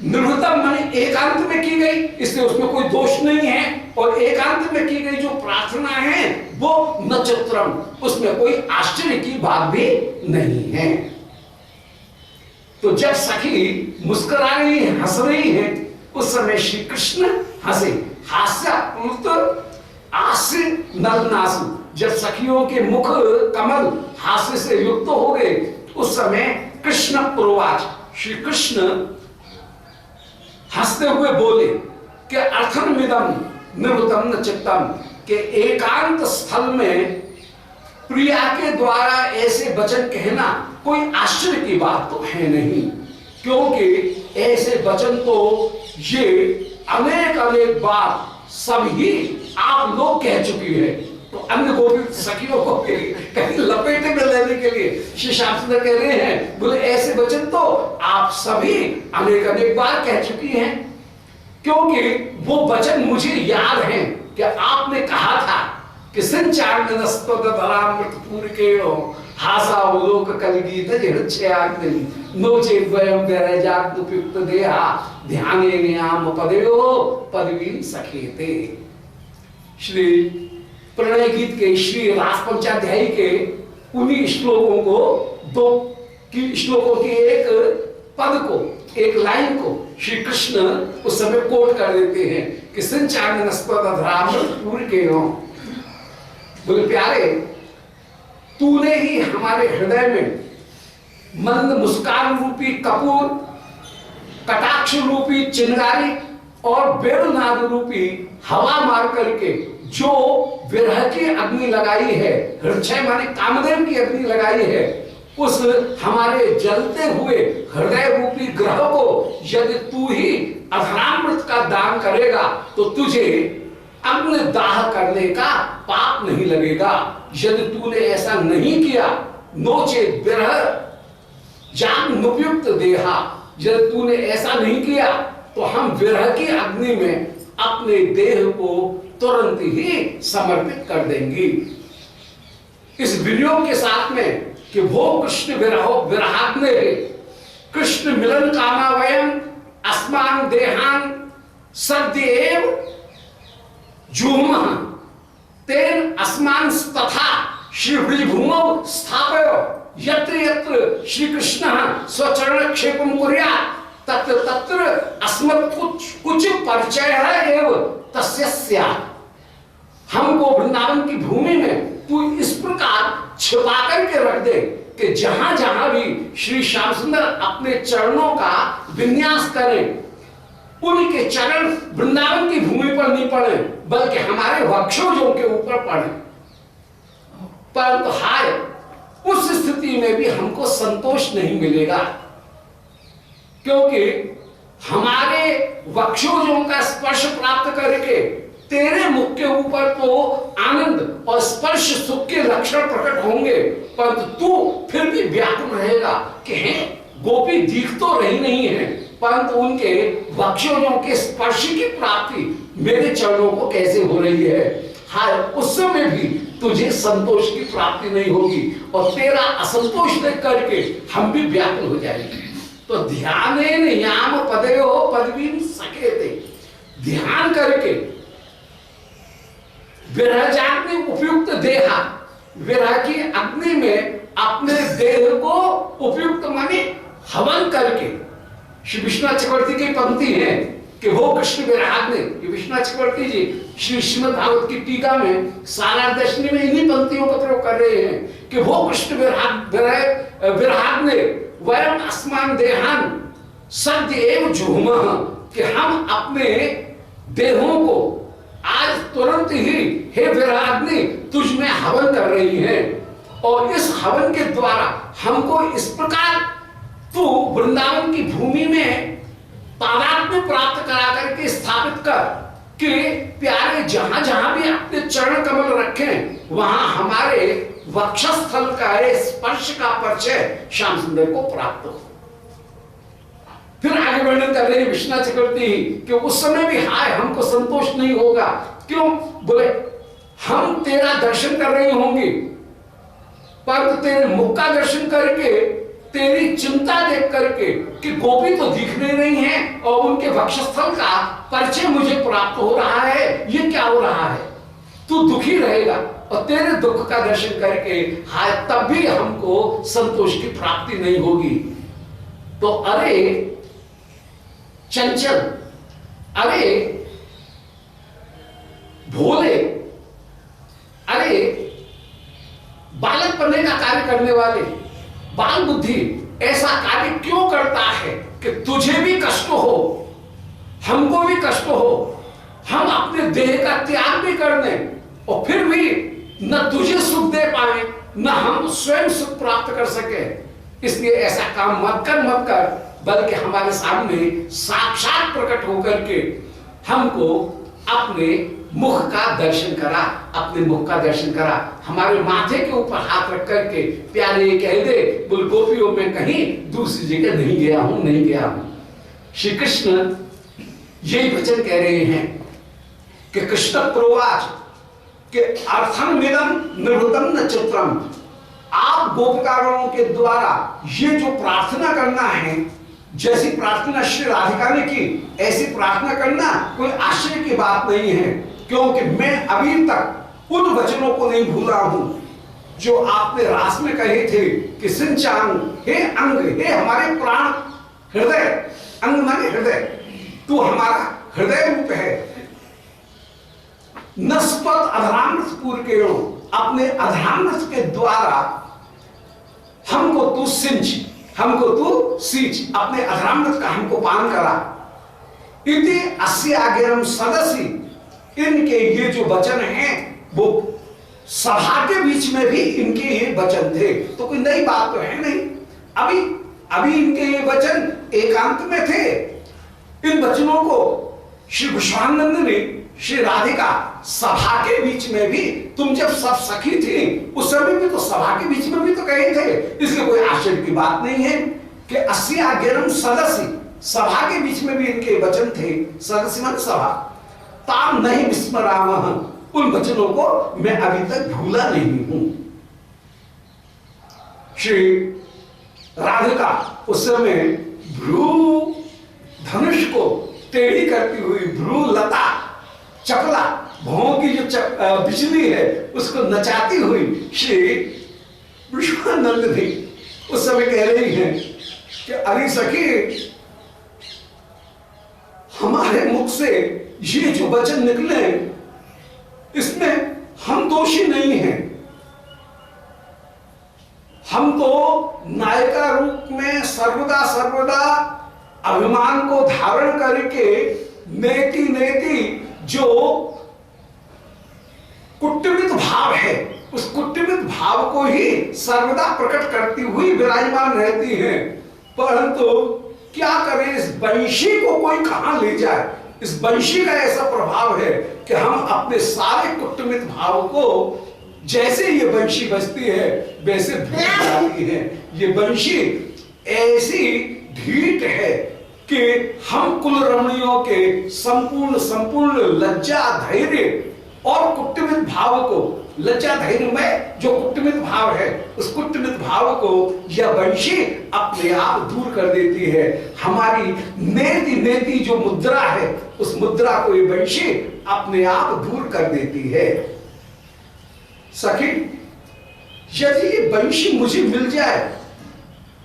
निर्वृतम माने एकांत में की गई, इसलिए उसमें कोई दोष नहीं है। और एकांत में की गई जो प्रार्थना है वो न चित्रम, उसमें कोई आश्चर्य की बात भी नहीं है। तो जब सखी मुस्कुरा रही है, हंस रही है, उस समय श्री कृष्ण हंसे। हास्य हास्य नलनासु, जब सखियों के मुख कमल हास्य से युक्त हो गए, उस समय कृष्ण प्रोवाच, श्री कृष्ण हंसते हुए बोले कि अर्थन मिदम निवृतम न चित्तम, के एकांत स्थल में प्रिया के द्वारा ऐसे वचन कहना कोई आश्चर्य की बात तो है नहीं, क्योंकि ऐसे वचन तो ये अनेक अनेक बार सभी आप लोग कह चुकी है। तो अन्य गोपी सखियों को कहीं लपेटे में लेने के लिए श्री श्याम सुंदर कह रहे हैं, बोले ऐसे वचन तो आप सभी अनेक अनेक बार कह चुकी हैं, क्योंकि वो वचन मुझे याद है कि आपने कहा था कि संचार हासावलोक कलगीत नोचे वयं उपयुक्त देहा ध्याने नियाम पदयो पदवीं सखेते। श्री प्रणय गीत के श्री रास पंचाध्यायी के उन्हीं श्लोकों को, दो की श्लोकों के एक पद को, एक लाइन को श्री कृष्ण उस समय कोट कर देते हैं कि संचार पूर्व के हो। बोले प्यारे, तूने ही हमारे हृदय में मंद मुस्कान रूपी कपूर, कटाक्ष रूपी चिंगारी और बेणुनाद रूपी हवा मार करके जो विरह की अग्नि लगाई है, हृदय माने कामदेव की अग्नि लगाई है, उस हमारे जलते हुए हृदय रूपी ग्रह को यदि तू ही अधरामृत का दान करेगा तो तुझे अग्नि दाह करने का पाप नहीं लगेगा। यदि तूने ऐसा नहीं किया, नोचे विरह जान उपयुक्त देहा, यदि तूने ऐसा नहीं किया तो हम विरह की अग्नि में अपने देह को तुरंत ही समर्पित कर देंगे। इस विनियोग के साथ में कि वो कृष्ण विरहाग्नि, कृष्ण मिलन कामा वयम अस्मान देहान सद्येव जुह्मः तेन अस्मान तथा श्री भूमौ स्थापयो यत्र यत्र श्री कृष्ण स्वचरण क्षेपम कुर्यात् तत्र तत्र अस्मत् कुछ परिचय है एव तस्य स्यात्। हमको वृंदावन की भूमि में तू इस प्रकार छिपा करके रख दे कि जहां जहां भी श्री श्याम सुंदर अपने चरणों का विन्यास करें, उनके चरण वृंदावन की भूमि पर नहीं पड़े बल्कि हमारे वक्षोजों के ऊपर पड़े। परंतु हाय, उस स्थिति में भी हमको संतोष नहीं मिलेगा, क्योंकि हमारे वक्षोजों का स्पर्श प्राप्त करके तेरे मुख के ऊपर तो आनंद और स्पर्श सुख के लक्षण प्रकट होंगे, परंतु तू फिर भी व्याकुल रहेगा कि हैं गोपी दिख तो रही नहीं है, परंतु उनके वक्षोजों के स्पर्श की प्राप्ति मेरे चरणों को कैसे हो रही है। हाय, उस समय भी तुझे संतोष की प्राप्ति नहीं होगी और तेरा असंतोष देख करके हम भी व्याकुल हो जाएंगे। तो ध्यानेन याम पदयो पदवीं सखेते, ध्यान करके विरह जाग्नि उपयुक्त देहा, विरह की अग्नि में अपने देह को उपयुक्त माने हवन करके। श्री विश्वनाथ चक्रवर्ती की पंक्ति है कि वो कृष्ण विरहाग्नि, विश्वनाथ चक्रवर्ती जी श्री श्रीमद् भागवत की टीका में सारादर्शनी में इन्हीं पंक्तियों का प्रयोग कर रहे हैं कि वो कृष्ण विरहाग्नि वयम अस्मान देहान सद्य एव जुह्मः, कि हम अपने देहों को आज तुरंत ही हे विरहाग्नि तुझ में हवन कर रही हैं, और इस हवन के द्वारा हमको इस प्रकार तू वृंदावन की भूमि में तादात्म्य प्राप्त करा करके स्थापित कर कि प्यारे जहां जहां भी अपने चरण कमल रखें वहां हमारे वक्षस्थल का स्पर्श का परिचय श्याम सुंदर को प्राप्त हो। फिर आगे वर्णन कर रहे हैं विश्वनाथ चक्रवर्ती कि उस समय भी हाय हमको संतोष नहीं होगा। क्यों? बोले हम तेरा दर्शन कर रहे होंगे, पर तेरे मुख का दर्शन करके तेरी चिंता देख करके कि गोपी तो दिखने नहीं है और उनके वक्षस्थल का परिचय मुझे प्राप्त हो रहा है, ये क्या हो रहा है? तू दुखी रहेगा और तेरे दुख का दर्शन करके हाय तब भी हमको संतोष की प्राप्ति नहीं होगी। तो अरे चंचल, अरे भोले, अरे बालक बनने का कार्य करने वाले, बाल बुद्धि, ऐसा कार्य क्यों करता है कि तुझे भी कष्ट हो, हमको भी कष्ट हो, हम अपने देह का त्याग भी कर दें और फिर भी न तुझे सुख दे पाए न हम स्वयं सुख प्राप्त कर सके। इसलिए ऐसा काम मत कर, बल्कि हमारे सामने साक्षात प्रकट होकर के हमको अपने मुख का दर्शन करा, अपने मुख का दर्शन करा, हमारे माथे के ऊपर हाथ रख करके प्यारे ये कह दे, बोल गोपियों में कहीं दूसरी जगह नहीं गया हूं। श्री कृष्ण यही वचन कह रहे हैं कि कृष्ण प्रोवाच के अर्थम निदम निवृतम न चित्रम। आप गोपकारों के द्वारा ये जो प्रार्थना करना है, जैसी प्रार्थना श्री राधिका ने की ऐसी प्रार्थना करना कोई आश्चर्य की बात नहीं है, क्योंकि मैं अभी तक उन वचनों को नहीं भूला हूं जो आपने रास में कहे थे कि सिंचांग, हे अंग, हे हमारे प्राण हृदय, अंग माने हृदय, तू हमारा हृदय रूप है। नस्पत अधरामृत पूर्व के अपने अधरामृत के द्वारा हमको तू सिंच, हमको तू सींच, अपने अधरामृत का हमको पान करा। इति अस्य आज्ञाम सदसी, इनके ये जो वचन हैं वो सभा के बीच में भी इनके ये वचन थे, तो कोई नई बात तो है नहीं। अभी इनके ये वचन एकांत में थे। इन वचनों को श्री विश्वानंद ने, श्री राधिका सभा के बीच में भी, तुम जब सब सखी थी उस समय भी तो सभा के बीच में भी तो कहे थे, इसलिए कोई आश्चर्य की बात नहीं है कि अस्य आज्ञाम सदसी, सभा के बीच में भी इनके वचन थे। सदस्य मान सभा, ताम नहीं विस्मरामः, उन वचनों को मैं अभी तक भूला नहीं हूं। श्री राधिका उस समय भ्रू धनुष को टेढ़ी करती हुई, भ्रू लता चपला भौं की जो बिजली है उसको नचाती हुई श्री विश्वानंद भी उस समय कह रही है कि अरे सखी, हमारे मुख से ये जो वचन निकले इसमें हम दोषी नहीं हैं। हम तो नायिका रूप में सर्वदा अभिमान को धारण करके नेति जो कुट्टमित भाव है, उस कुट्टमित भाव को ही सर्वदा प्रकट करती हुई विराजमान रहती हैं। परंतु क्या करें, इस वंशी को कोई कहां ले जाए। इस वंशी का ऐसा प्रभाव है कि हम अपने सारे कुट्टमित भाव को, जैसे ये वंशी बजती है वैसे भूल जाती है। ये वंशी ऐसी ढीठ है कि हम कुल रमणियों के संपूर्ण लज्जा धैर्य और कुट्टमित भाव को, लज्जा धैर्य में जो कुट्टमित भाव है उस कुट्टमित भाव को यह वंशी अपने आप दूर कर देती है। हमारी नेति जो मुद्रा है उस मुद्रा को ये वंशी अपने आप दूर कर देती है। सखी, यदि ये वंशी मुझे मिल जाए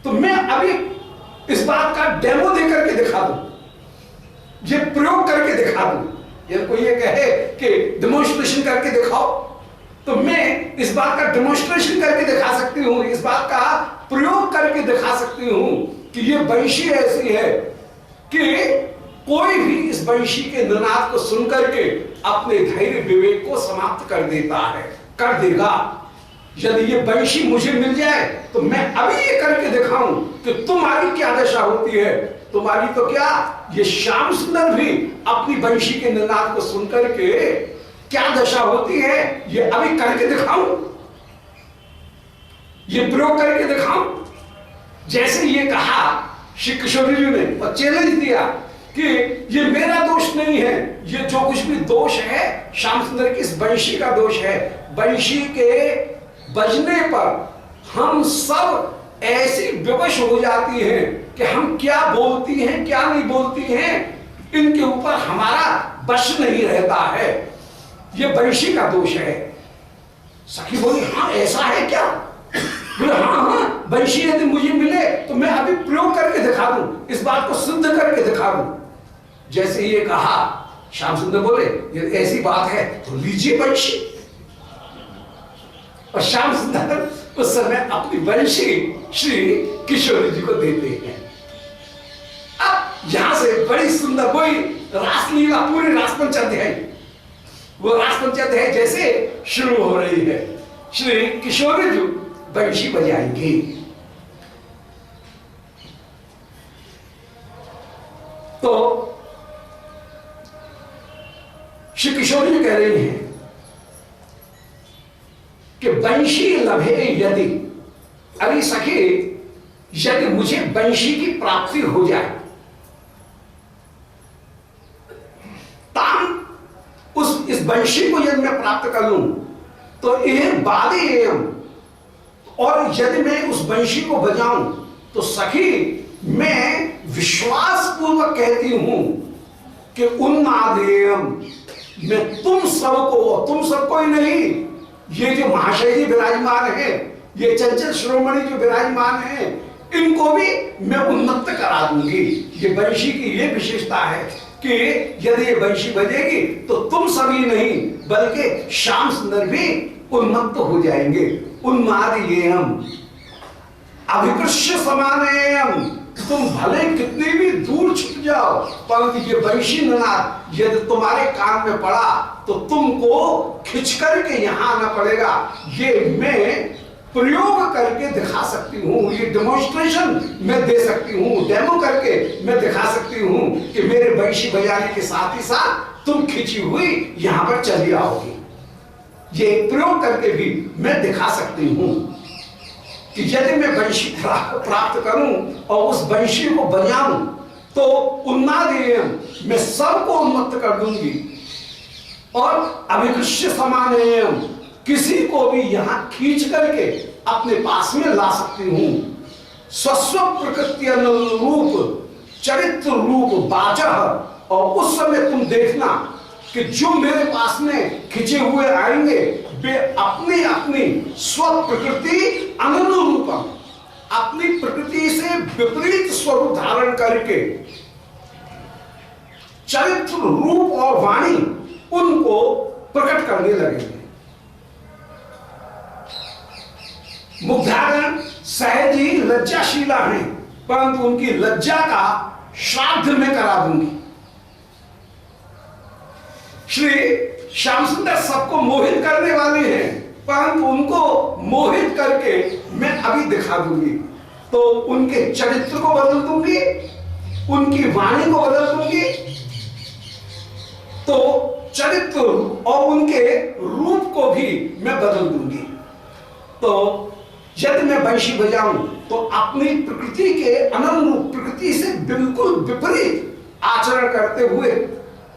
तो मैं अभी इस बात का डेमो दे करके दिखा दूं, ये प्रयोग करके दिखा दूं। यदि कोई ये कहे कि डेमोन्स्ट्रेशन करके दिखाओ, तो मैं इस बात का डेमोन्स्ट्रेशन करके दिखा सकती हूं, इस बात का प्रयोग करके दिखा सकती हूं कि ये वंशी ऐसी है कि कोई भी इस वंशी के निनाद को सुन करके अपने धैर्य विवेक को समाप्त कर देता है, कर देगा। यदि ये वंशी मुझे मिल जाए तो मैं अभी ये करके दिखाऊं कि तुम्हारी क्या दशा होती है। तुम्हारी तो क्या, ये श्याम सुंदर भी अपनी वंशी के निनाद को सुनकर के क्या दशा होती है ये अभी करके दिखाऊं, ये प्रयोग करके दिखाऊं। जैसे ये कहा श्री किशोरी जी ने और चैलेंज दिया कि ये मेरा दोष नहीं है, ये जो कुछ भी दोष है श्याम सुंदर की इस वंशी का दोष है। वंशी के बजने पर हम सब ऐसी विवश हो जाती हैं कि हम क्या बोलती हैं क्या नहीं बोलती हैं, इनके ऊपर हमारा वश नहीं रहता है। ये वंशी का दोष है। सखी बोली हाँ ऐसा है क्या? बोले हाँ हाँ, वंशी यदि मुझे मिले तो मैं अभी प्रयोग करके दिखा दूं, इस बात को सिद्ध करके दिखा दूं। जैसे ये कहा, श्याम सुंदर बोले ये ऐसी बात है तो लीजिए वंशी। और श्याम सुंदर उस समय अपनी वंशी श्री किशोरी जी को देते हैं। अब यहां से बड़ी सुंदर कोई रासलीला, पूरी रासपंचाध्याय, वो रासपंचाध्याय जैसे शुरू हो रही है। श्री किशोरी जी वंशी बजाएंगे। तो श्री किशोरी जी कह रही हैं कि वंशी लभे यदि, अरे सखी यदि मुझे वंशी की प्राप्ति हो जाए, ताम इस वंशी को यदि मैं प्राप्त कर लूं तो यह बादे एवं, और यदि मैं उस वंशी को बजाऊं तो सखी मैं विश्वास पूर्वक कहती हूं कि उन्मादेयम, मैं तुम सबको, तुम सबको ही नहीं, ये जो महाशय जी विराजमान है, ये चंचल शिरोमणि जो विराजमान है, इनको भी मैं उन्मत्त करा दूंगी। ये वंशी की ये विशेषता है कि यदि ये वंशी बजेगी तो तुम सभी नहीं बल्कि श्याम सुंदर भी उन्मत्त हो जाएंगे। उन्मादयेयम अभिकृष्य समानयेयम, तुम भले कितनी भी दूर छुप जाओ परंतु ये वंशी निनाद यदि तुम्हारे कान में पड़ा तो तुमको खिंच करके यहां आना पड़ेगा। ये मैं प्रयोग करके दिखा सकती हूँ, ये डेमोन्स्ट्रेशन मैं दे सकती हूँ, डेमो करके मैं दिखा सकती हूँ कि मेरे वंशी बजाने के साथ ही साथ तुम खिंची हुई यहां पर चली आओगी। ये प्रयोग करके भी मैं दिखा सकती हूँ कि यदि मैं वंशी प्राप्त करूं और उस वंशी को बजाऊं तो उन्मादेयम, मैं सबको उन्मत्त कर दूंगी। और अभिकृष्य समानेयम, किसी को भी यहां खींच करके अपने पास में ला सकती हूं। स्वस्व प्रकृति अनुरूप चरित्र रूप बाचह, और उस समय तुम देखना कि जो मेरे पास में खिंचे हुए आएंगे वे अपनी अपनी स्व प्रकृति अनुरूपम, अपनी प्रकृति से विपरीत स्वरूप धारण करके चरित्र रूप और वाणी उनको प्रकट करने लगेंगे। मुग्धागण सहज ही लज्जाशीला हैं परंतु उनकी लज्जा का श्राद्ध में करा दूंगी। श्री श्याम सुंदर सबको मोहित करने वाले हैं परंतु उनको मोहित करके मैं अभी दिखा दूंगी। तो उनके चरित्र को बदल दूंगी, उनकी वाणी को बदल दूंगी, तो चरित्र और उनके रूप को भी मैं बदल दूंगी। तो यदि मैं वंशी बजाऊं तो अपनी प्रकृति के अनुरूप, प्रकृति से बिल्कुल विपरीत आचरण करते हुए,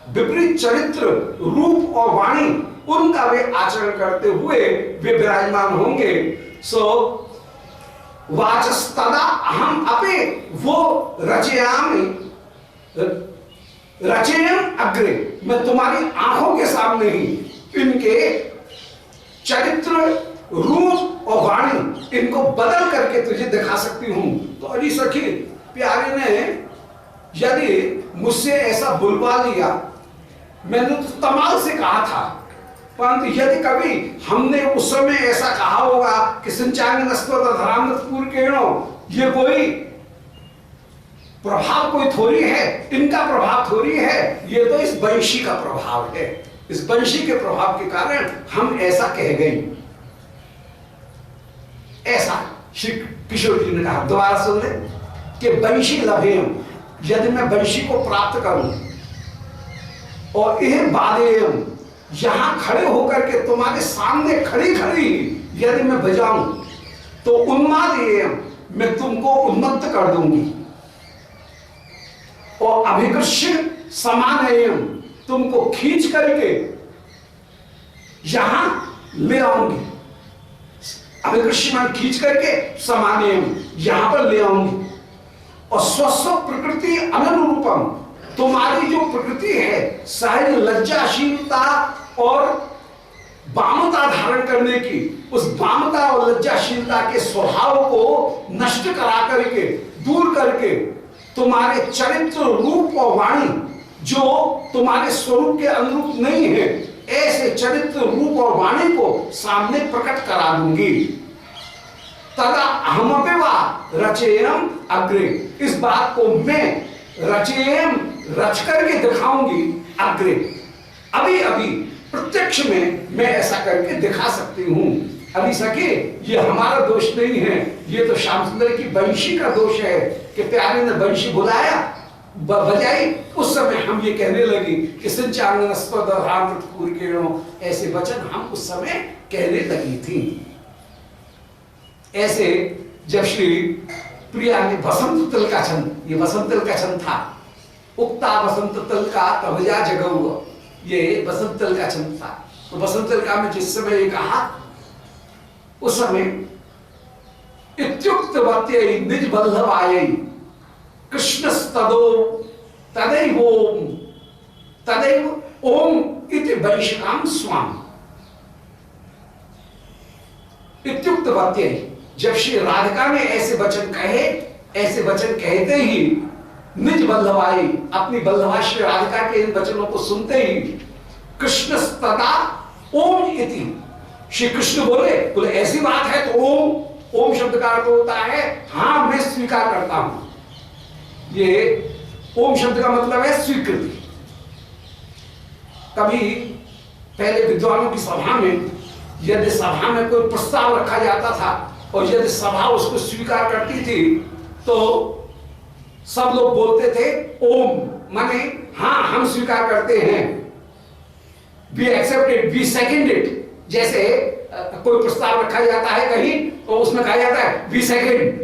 विपरीत चरित्र रूप और वाणी उनका वे आचरण करते हुए वे विराजमान होंगे। सो वाचस्तदा अहम अपे वो रचयामि रचयम अग्रे, मैं तुम्हारी आंखों के सामने ही इनके चरित्र रूप और वाणी इनको बदल करके तुझे दिखा सकती हूं। तो अली सखी प्यारे ने यदि मुझसे ऐसा बुलवा लिया, मैंने तो तमाल से कहा था, परंतु यदि कभी हमने उस समय ऐसा कहा होगा कि सिंचांगनस्त्वधरामृतपूर केणो, ये कोई प्रभाव कोई थोड़ी है, इनका प्रभाव थोड़ी है, ये तो इस वंशी का प्रभाव है। इस वंशी के प्रभाव के कारण हम ऐसा कह गए। ऐसा श्री किशोर जी ने कहा। दोबारा सुन ले कि वंशी लभेम, यदि मैं वंशी को प्राप्त करूं और यह बादेयम, यहां खड़े होकर के तुम्हारे सामने खड़ी खड़ी यदि मैं बजाऊं तो उन्मादेयम, मैं तुमको उन्मत्त कर दूंगी। और अभिकृष्य समानेयम, तुमको खींच करके यहां ले आऊंगी। अभिकृष्यमान खींच करके समाने यहां पर ले आऊंगी। और स्वस्थ प्रकृति अनुरूपम, तुम्हारी जो प्रकृति है सहज लज्जाशीलता और वामता धारण करने की, उस वामता और लज्जाशीलता के स्वभाव को नष्ट करा करके, दूर करके, तुम्हारे चरित्र रूप और वाणी जो तुम्हारे स्वरूप के अनुरूप नहीं है, ऐसे चरित्र रूप और वाणी को सामने प्रकट करा दूंगी। तदा अहमपि वा रचेयम अग्रे, इस बात को मैं रचेयम रच करके दिखाऊंगी अग्रे, अभी अभी प्रत्यक्ष में मैं ऐसा करके दिखा सकती हूं। अभी सके ये हमारा दोष नहीं है, ये तो श्याम सुंदर की बंशी का दोष है कि प्यारे ने बंशी बुलाया, बजाई, उस समय हम ये कहने लगी कि ऐसे वचन हम उस समय कहने लगी थी। ऐसे जब श्री प्रिया ने वसंत तिल का छंद, ये वसंत तिल का छंद था, उक्ता वसंत तिल का तभजा जगऊ, ये वसंत तिल का छंद था। तो वसंत तिल का में जिस समय ये कहा, उस समय इत्युक्त वत्यै निज बल्लभायै कृष्णस्तदो तदैव ओम इति वैशिकाम स्वाम। इत्युक्त वत्यै, जब श्री राधिका ने ऐसे वचन कहे, ऐसे वचन कहते ही निज बल्लभाई, अपनी बल्लभा श्री राधिका के इन वचनों को सुनते ही कृष्णस्तदा ओम इति, श्री कृष्ण बोले ऐसी बात है तो ओम शब्द का अर्थ होता है हाँ मैं स्वीकार करता हूं। ये ओम शब्द का मतलब है स्वीकृति। कभी पहले विद्वानों की सभा में यदि सभा में कोई प्रस्ताव रखा जाता था और यदि सभा उसको स्वीकार करती थी तो सब लोग बोलते थे ओम, माने हाँ हम स्वीकार करते हैं, we accept it, we second it. जैसे कोई प्रस्ताव रखा जाता है कहीं तो उसमें कहा जाता है वी सेकंड,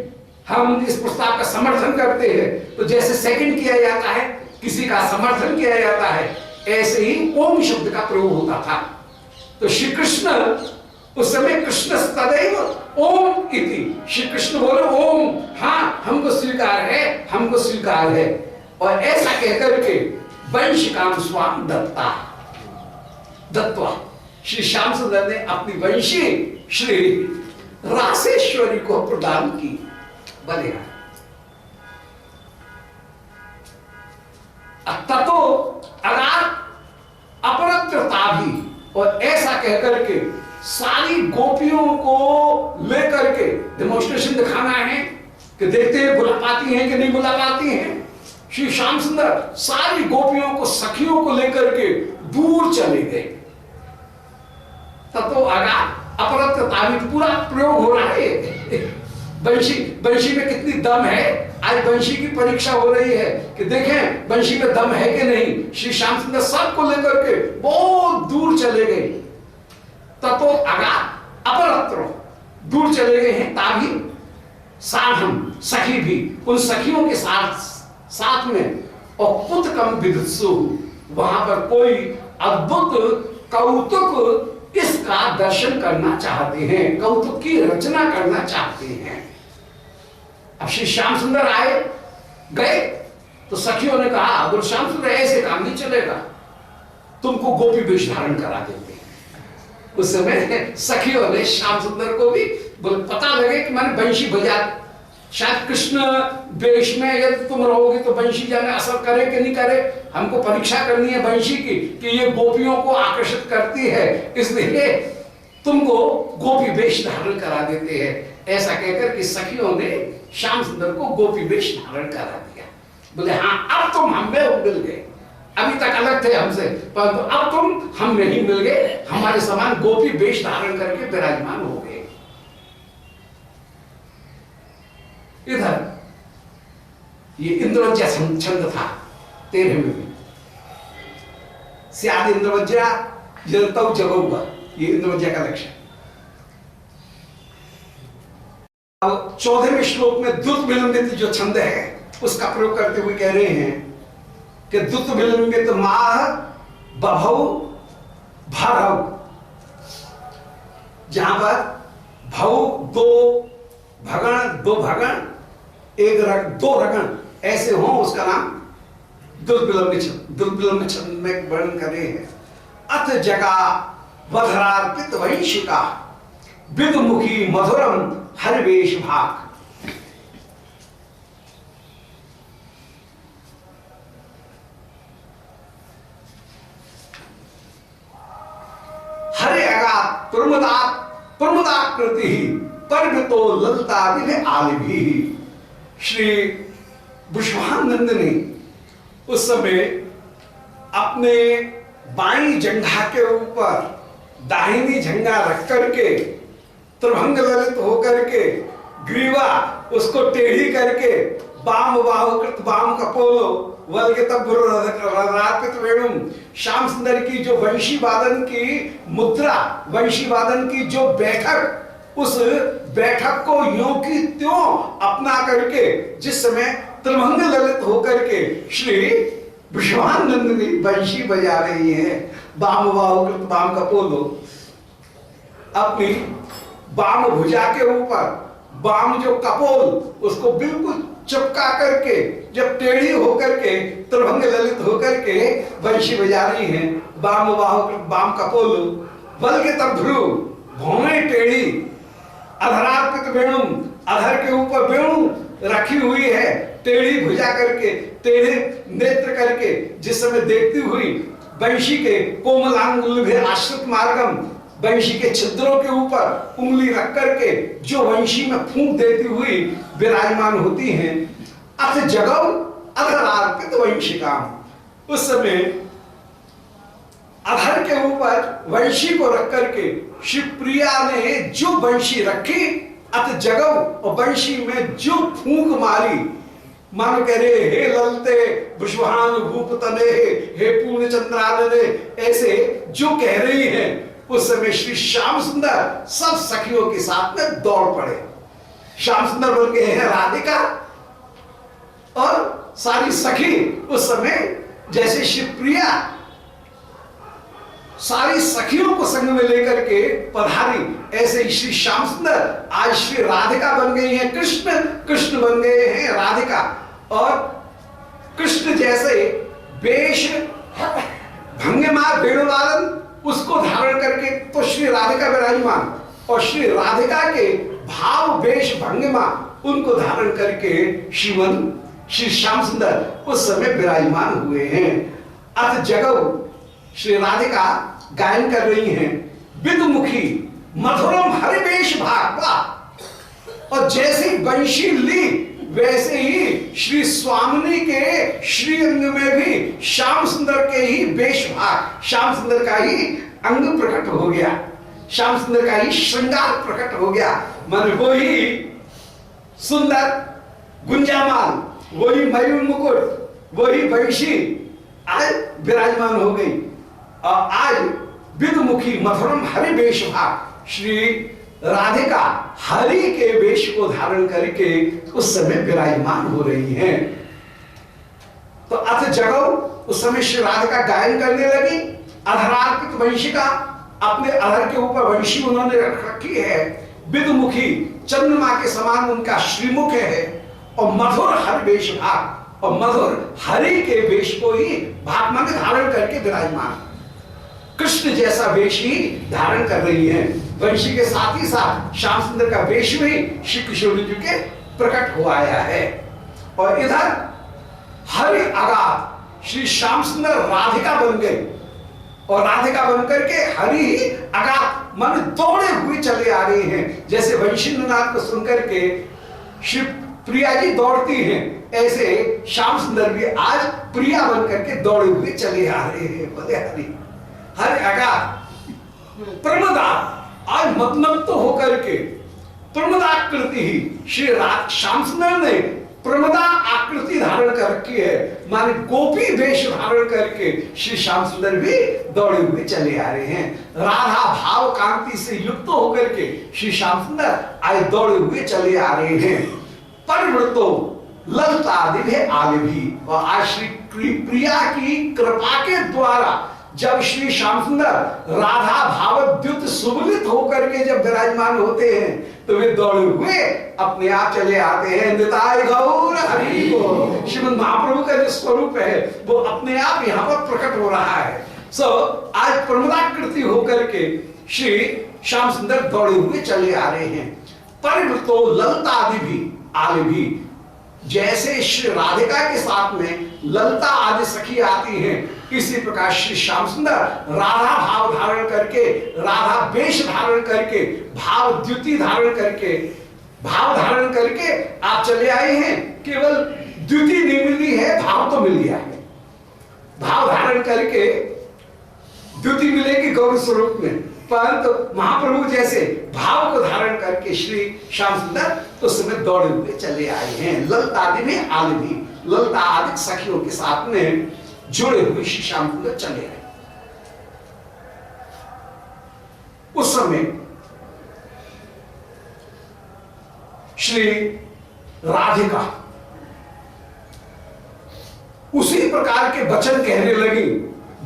हम इस प्रस्ताव का समर्थन करते हैं। तो जैसे सेकंड किया जाता है, किसी का समर्थन किया जाता है, ऐसे ही ओम शब्द का प्रयोग होता था। तो श्री कृष्ण उस समय कृष्ण तदैव ओम इति, श्री कृष्ण बोले ओम, हाँ हमको स्वीकार है, हमको स्वीकार है। और ऐसा कहकर के वंशिकाम स्वाम दत्ता, दत्वा, श्री श्याम सुंदर ने अपनी वंशी श्री रासेश्वरी को प्रदान की। बलिया ततो अगार अपरत्रता भी, और ऐसा कहकर के सारी गोपियों को लेकर के डेमोन्स्ट्रेशन दिखाना है कि देखते हैं बुला पाती हैं कि नहीं बुला पाती हैं। श्री श्याम सुंदर सारी गोपियों को, सखियों को लेकर के दूर चले गए। ततो अगार अपरत्रता भी पूरा प्रयोग हो रहा है। बंशी में कितनी दम है, आज बंशी की परीक्षा हो रही है कि देखें बंशी में दम है कि नहीं। श्री श्याम सुंदर सबको लेकर के बहुत दूर चले गए। ततो अगार अपरत्र, दूर चले गए हैं। ताभी साधम, सखी भी, उन सखियों के साथ में। और कुतकम विदुत्सु, वहां पर कोई अद्भुत कौतुक इसका दर्शन करना चाहते हैं, कौतुक की रचना करना चाहते हैं। अब श्री श्याम सुंदर आए गए तो सखियों ने कहा बोल श्याम सुंदर ऐसे काम नहीं चलेगा, तुमको गोपी वेश धारण करा देते हैं। उस समय सखियों ने श्याम सुंदर को भी बोल पता लगे कि मैंने बंशी बजा, शायद कृष्ण वेश में यदि तुम रहोगे तो बंशी जाने असर करे कि नहीं करे, हमको परीक्षा करनी है बंशी की कि ये गोपियों को आकर्षित करती है, इसलिए तुमको गोपी वेश धारण करा देते हैं। ऐसा कहकर कि सखियों ने श्याम सुंदर को गोपी वेश धारण करा दिया। बोले हाँ अब तुम हमें मिल गए, अभी तक अलग थे हमसे, परंतु अब तुम हम नहीं मिल गए, हमारे समान गोपी वेश धारण करके विराजमान हो गए। इधर ये इंद्रवज्जा छंद था 13वें में, स्याद इंद्रवज्जा जलतौ जगौगा, ये इंद्रवज्जा का लक्ष्य। अब 14वें श्लोक में द्रुत विलंबित जो छंद है उसका प्रयोग करते हुए कह रहे हैं कि द्रुत विलंबित माह बभौ भरौ, जहां पर भव दो भगण एक दो रगण ऐसे हो, उसका नाम दुर्बिलम छंद में वर्णन करे हैं। अथ जगा वधरार्पित वंशिका विदुमुखी मधुरम हरिवेश भाग। हरे अगात प्रमुदाकृति पर्वतो ललता दिले आलिभी। श्री विश्वानंद ने उस समय अपने बाई जंघा के ऊपर दाहिनी जंघा रख करके त्रिभंग ललित होकर के ग्रीवा उसको टेढ़ी करके बाम बाहुकृत बाम कपोलो वल्गित वेणुम श्याम सुंदर की जो वंशी वादन की मुद्रा, वंशी वादन की जो बैठक, उस बैठक को यूं की त्यों अपना करके जिस समय त्रिभंग ललित होकर के श्री विश्वानंद वंशी बजा रही है, बाम बाहुकृत बाम कपोलो, अपनी बाम भुजा के ऊपर बाम जो कपोल उसको बिल्कुल चिपका करके जब टेढ़ी होकर के त्रिभंग ललित होकर के वंशी बजा रही हैं, बाम बाहुकृत बाम कपोल वल्गित ध्रुव भौमें टेढ़ी, अधरार्पित वेणुम अधर के ऊपर वेणु रखी हुई है, टेढ़ी भुजा करके टेढ़े नेत्र करके जिस समय देखती हुई वंशी के कोमलांगुल भी आश्रित मार्गम, वंशी के छिद्रों के ऊपर उंगली रख करके जो वंशी में फूंक देती हुई विराजमान होती हैं। अथ जगव अधरार्पित वंशिका, उस समय अधर के ऊपर वंशी को रख करके शिवप्रिया ने जो वंशी रखी, अथ जगव और वंशी में जो फूंक मारी, मानो कह रहे हे ललते विश्वान भूप तने, हे पूर्ण चंद्रानने, ऐसे जो कह रही है, उस समय श्री श्याम सुंदर सब सखियों के साथ में दौड़ पड़े। श्याम सुंदर बोल के हैं राधिका और सारी सखी उस समय जैसे शिवप्रिया सारी सखियों को संग में लेकर के पधारी, ऐसे ही श्री श्याम सुंदर आज श्री राधिका बन गई हैं कृष्ण, कृष्ण बन गए हैं राधिका। और कृष्ण जैसे वेश भंगिमा वेणुवादन उसको धारण करके तो श्री राधिका विराजमान, और श्री राधिका के भाव वेश भंगिमा उनको धारण करके शिवन श्री श्याम सुंदर उस समय विराजमान हुए हैं। अथ जगव श्री राधिका गायन कर रही हैं, विदुमुखी मधुरम हरिवेश भाग, और जैसी वंशी ली वैसे ही श्री स्वामिनी के श्रीअंग में भी श्याम सुंदर के ही वेश भाग, श्याम सुंदर का ही अंग प्रकट हो गया, श्याम सुंदर का ही श्रृंगार प्रकट हो गया। मन वो ही सुंदर गुंजामाल, वही मयूर मुकुट, वही वंशी आज विराजमान हो गई। और आज विदुमुखी मधुरम हरि वेश भाग, श्री राधिका हरि के वेश को धारण करके उस समय विराजमान हो रही हैं। तो अथ जगव उस समय श्री राधिका गायन करने लगी, अधरार्पित वंशिका, अपने अधर के ऊपर वंशी उन्होंने रख रखी है, विदुमुखी चंद्रमा के समान उनका श्रीमुख है, और मधुर हरि वेश भाग, और मधुर हरि के वेश को ही भाग में धारण करके विराजमान कृष्ण जैसा वेश ही धारण कर रही है। वंशी के साथ ही साथ श्याम सुंदर का वेश भी श्री किशोर जी के प्रकट हो आया है। और इधर हरि अगाध श्री श्याम सुंदर राधिका बन गई, और राधिका बनकर के हरि ही अगाध मन दौड़े हुए चले आ रहे हैं। जैसे वंशीनाथ को सुनकर के शिव प्रिया जी दौड़ती हैं, ऐसे श्याम सुंदर भी आज प्रिया बनकर के दौड़े हुए चले आ रहे हैं। बोले हरि हरि अगाध प्रमदा, आज मतमत तो होकर के प्रमदाकृति ही श्री श्याम सुंदर ने प्रमदा आकृति धारण कर रखी है, माने गोपी वेश धारण करके श्री श्याम सुंदर भी दौड़े हुए चले आ रहे हैं। राधा भाव कांति से युक्त होकर के श्री श्याम सुंदर आज दौड़े हुए चले आ रहे हैं। परिवृतो ललता दिव्य आलिभी, और आज श्री प्रिया की कृपा के द्वारा जब श्री श्याम सुंदर राधा भावद्युत सुबलित होकर के जब विराजमान होते हैं तो वे दौड़े हुए अपने आप चले आते हैं। निताय गौर हरि को, श्रीमद् महाप्रभु का जो स्वरूप है वो अपने आप यहाँ पर प्रकट हो रहा है। आज प्रमदाकृति होकर के श्री श्याम सुंदर दौड़े हुए चले आ रहे हैं। परिवृतो ललता आदि भी आले भी, जैसे श्री राधिका के साथ में ललता आदि सखी आती हैं, इसी प्रकार श्री श्याम सुंदर राधा भाव धारण करके, राधा वेश धारण करके, भाव द्युति धारण करके, भाव धारण करके आप चले आए हैं। केवल द्युति नहीं मिली है, भाव तो मिल गया है। भाव धारण करके द्युति मिलेगी गौर स्वरूप में, परंतु महाप्रभु जैसे भाव को धारण करके श्री श्याम सुंदर उस समय दौड़े हुए चले आए हैं। ललता आदि में आले भी, ललता आदि सखियों के साथ में जुड़े हुए श्री श्याम सुंदर चले आए। उस समय श्री राधिका उसी प्रकार के वचन कहने लगी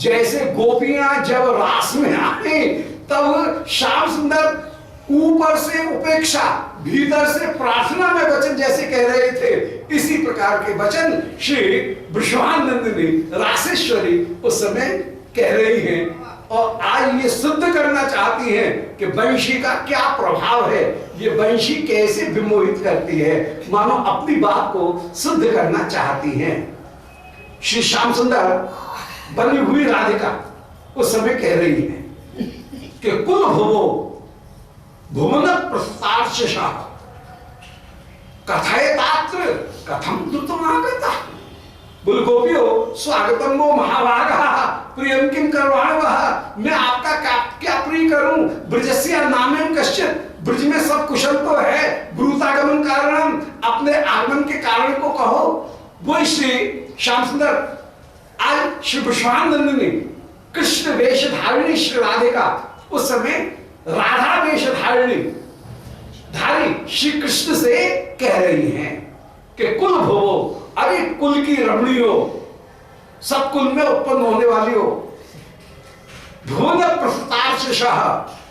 जैसे गोपियां जब रास में आए तब श्याम सुंदर ऊपर से उपेक्षा, भीतर से प्रार्थना में वचन जैसे कह रहे थे, इसी प्रकार के वचन श्री वृषभानंदिनी रासेश्वरी उस समय कह रही हैं। और आज ये सिद्ध करना चाहती हैं कि वंशी का क्या प्रभाव है, ये वंशी कैसे विमोहित करती है, मानो अपनी बात को सिद्ध करना चाहती हैं। श्री श्याम सुंदर बनी हुई राधिका उस समय कह रही है कि कुल भुवो भुवन प्रस्तार्चशा कथयतात्र कथम द्रुतमागता। बोल गोपियो स्वागतम वो महाभागा प्रियम किम करवाणवः। मैं आपका क्या प्रिय करूं, ब्रजस्य नामेन कश्चित्, ब्रज में सब कुशल तो है, ब्रूतागमन कारणम, अपने आगमन के कारण को कहो। वो श्री श्याम सुंदर आज श्री विश्वानंदिनी कृष्ण वेश धारिणी श्री राधिका उस समय राधा वेश धारी श्री कृष्ण से कह रही हैं कि कुल भवो, अरे कुल की रमणी हो, सब कुल में उत्पन्न होने वाली हो, भुवन प्रस्तार्चशः,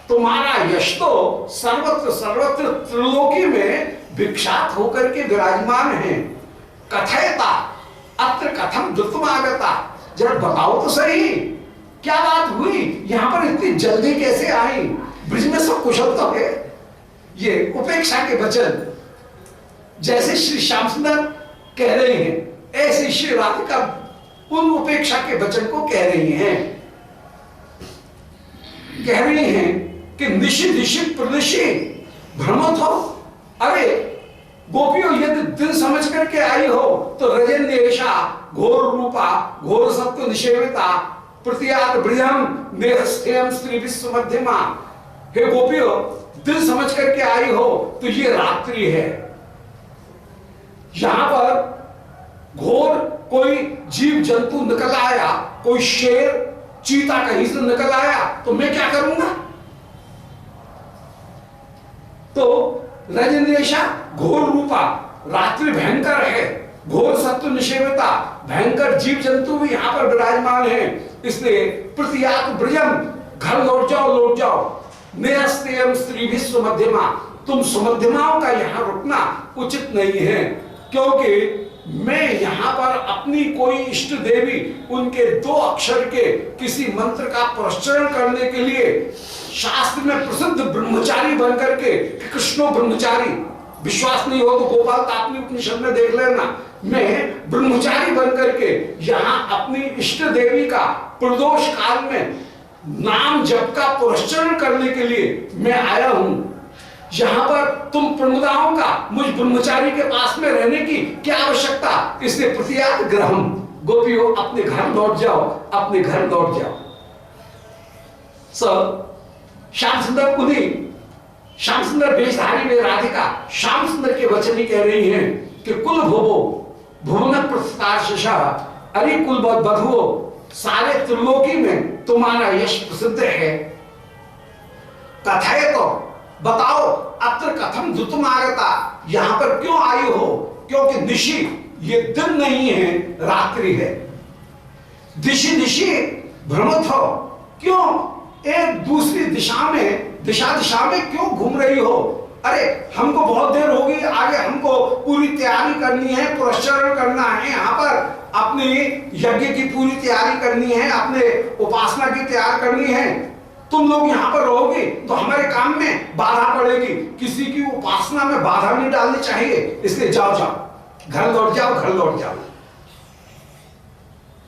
तुम्हारा यश तो सर्वत्र सर्वत्र त्रिलोकी में विख्यात होकर के विराजमान है। कथयता अत्र कथम द्रुतमागता, जरा बताओ तो सही क्या बात हुई, यहां पर इतनी जल्दी कैसे आई, ब्रिज में सब कुशल तो है। ये उपेक्षा के वचन जैसे श्री श्याम सुंदर कह रहे हैं, ऐसे श्री राधिका उन उपेक्षा के वचन को कह रही हैं। कह रही हैं कि निशि दिशि प्रदिशि भ्रमत हो। अरे गोपियों यदि दिन समझ करके आई हो तो रजन्येषा घोर रूपा घोर सत्व निषेविता प्रतियात ब्रजम नेहस्थेयम स्त्री विश्व मध्यमा। हे गोपियों दिल समझ करके आई हो तो ये रात्रि है, यहां पर घोर कोई जीव जंतु निकल आया, कोई शेर चीता कहीं से निकल आया तो मैं क्या करूंगा। तो रजनीशा घोर रूपा, रात्रि भयंकर है, घोर सत्व निषेविता, भयंकर जीव जंतु भी यहां पर विराजमान है, इसलिए प्रतियात ब्रजम, घर लौट जाओ। निरस्तेयम स्त्री भी सुमध्यमा, तुम सुमध्यमाओं का यहां रुकना उचित नहीं है, क्योंकि मैं यहां पर अपनी कोई इष्ट देवी उनके 2 अक्षर के किसी मंत्र का प्रश्चरण करने के लिए शास्त्र में प्रसिद्ध ब्रह्मचारी बनकर के, कृष्णो ब्रह्मचारी, विश्वास नहीं हो तो गोपाल तापनी उपनिषद में देख लेना, मैं ब्रह्मचारी बनकर के यहां अपनी इष्ट देवी का प्रदोष काल में नाम जप का पुरस्चरण करने के लिए मैं आया हूं। यहां पर तुम प्रमुदाओं का मुझ ब्रह्मचारी के पास में रहने की क्या आवश्यकता, इसलिए प्रतियात ग्रहम, गोपियों अपने घर लौट जाओ, अपने घर लौट जाओ। श्याम सुंदर उन्हीं श्याम सुंदर वेशधारी में राधिका श्याम सुंदर के वचन ही कह रही हैं कि कुल भुवो भुवन प्रस्तार्चशः, अरे कुल बधुओ, सारे त्रिलोकी में तुम्हारा यश प्रसिद्ध है। कथय तो बताओ अत्र कथम द्रुतमागता, यहां पर क्यों आई हो, क्योंकि निशि ये दिन नहीं है, रात्रि है। दिशि दिशि भ्रमित हो, क्यों एक दूसरी दिशा में क्यों घूम रही हो? अरे हमको बहुत देर होगी, आगे हमको पूरी तैयारी करनी है, पुरस्चरण करना है, यहाँ पर अपने यज्ञ की पूरी तैयारी करनी है, अपने उपासना की तैयारी करनी है। तुम लोग यहाँ पर रहोगे तो हमारे काम में बाधा पड़ेगी, किसी की उपासना में बाधा नहीं डालनी चाहिए, इसलिए जाओ घर लौट जाओ।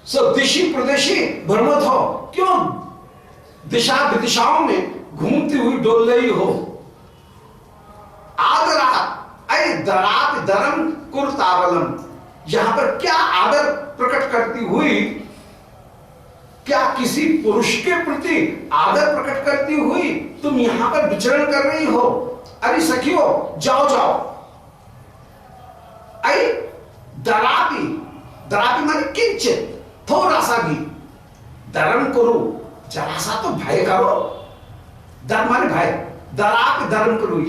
सब दिशी प्रदेशी भ्रमित हो, क्यों दिशा विदिशाओं में घूमती हुई डोल रही हो? दरात दरम कुरतावलम, यहां पर क्या आदर प्रकट करती हुई, क्या किसी पुरुष के प्रति आदर प्रकट करती हुई तुम यहां पर विचरण कर रही हो? अरे सखियो जाओ। दरापी माने किंचित, थोड़ा सा भी, धर्म करो, जरा सा तो भय करो। धर्म माने भय, दरापी धर्म करो।